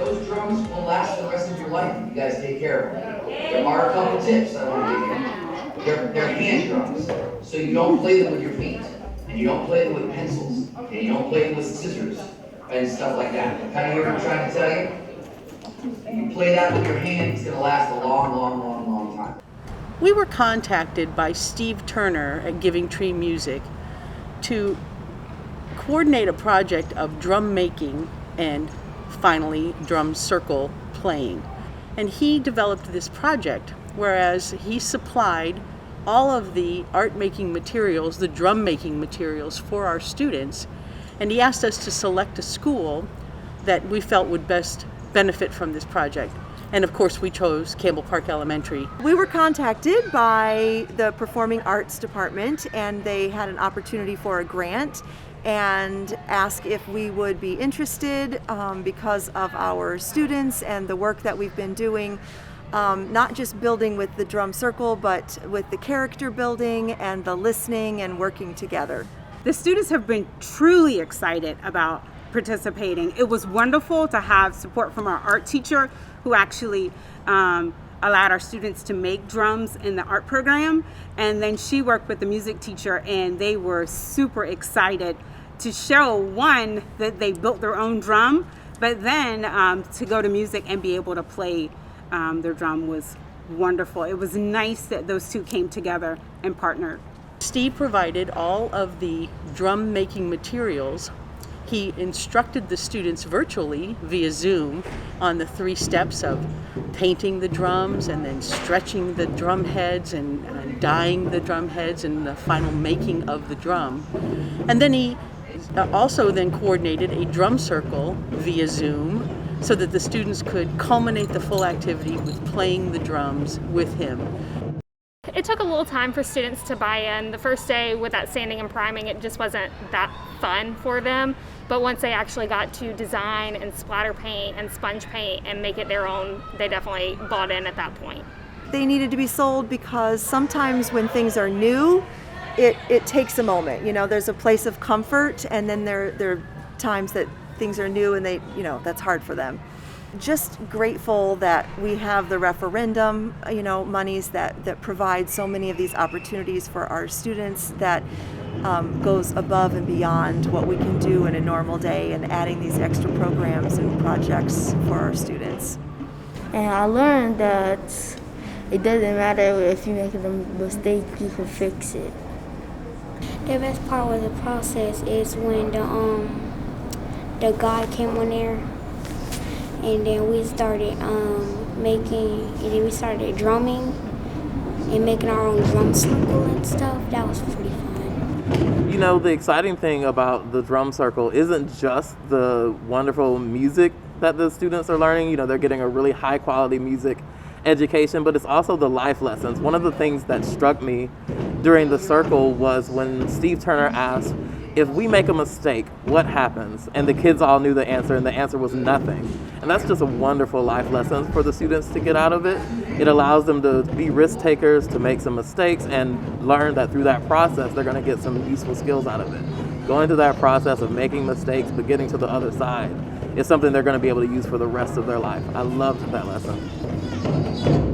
those drums will last the rest of your life if you guys take care of them. There are a couple tips I want to give you. They're hand drums, so you don't play them with your feet, and you don't play them with pencils, and you don't play them with scissors, and stuff like that. Kind of hear what I'm trying to tell you? You play that with your hand, it's going to last a long, long, long, long time. We were contacted by Steve Turner at Giving Tree Music to coordinate a project of drum making and finally drum circle playing. And he developed this project, whereas he supplied all of the art making materials, the drum making materials for our students, and he asked us to select a school that we felt would best benefit from this project. And of course we chose Campbell Park Elementary. We were contacted by the Performing Arts Department, and they had an opportunity for a grant and asked if we would be interested because of our students and the work that we've been doing, not just building with the drum circle, but with the character building and the listening and working together. The students have been truly excited about participating. It was wonderful to have support from our art teacher, who actually allowed our students to make drums in the art program. And then she worked with the music teacher, and they were super excited to show, one, that they built their own drum, but then to go to music and be able to play their drum was wonderful. It was nice that those two came together and partnered. Steve provided all of the drum making materials. He instructed the students virtually via Zoom on the 3 steps of painting the drums and then stretching the drum heads and dyeing the drum heads and the final making of the drum. And then he also then coordinated a drum circle via Zoom so that the students could culminate the full activity with playing the drums with him. It took a little time for students to buy in. The first day with that sanding and priming, it just wasn't that fun for them. But once they actually got to design and splatter paint and sponge paint and make it their own, they definitely bought in at that point. They needed to be sold because sometimes when things are new, it takes a moment. You know, there's a place of comfort, and then there are times that things are new and that's hard for them. Just grateful that we have the referendum, monies that provide so many of these opportunities for our students that goes above and beyond what we can do in a normal day, and adding these extra programs and projects for our students. And I learned that it doesn't matter if you make a mistake, you can fix it. The best part of the process is when the guy came on there, and then we started we started drumming and making our own drum circle and stuff. That was pretty fun. You know, the exciting thing about the drum circle isn't just the wonderful music that the students are learning. You know, they're getting a really high quality music education, but it's also the life lessons. One of the things that struck me during the circle was when Steve Turner asked, if we make a mistake, what happens? And the kids all knew the answer, and the answer was nothing. And that's just a wonderful life lesson for the students to get out of it. It allows them to be risk takers, to make some mistakes, and learn that through that process, they're gonna get some useful skills out of it. Going through that process of making mistakes, but getting to the other side is something they're gonna be able to use for the rest of their life. I loved that lesson.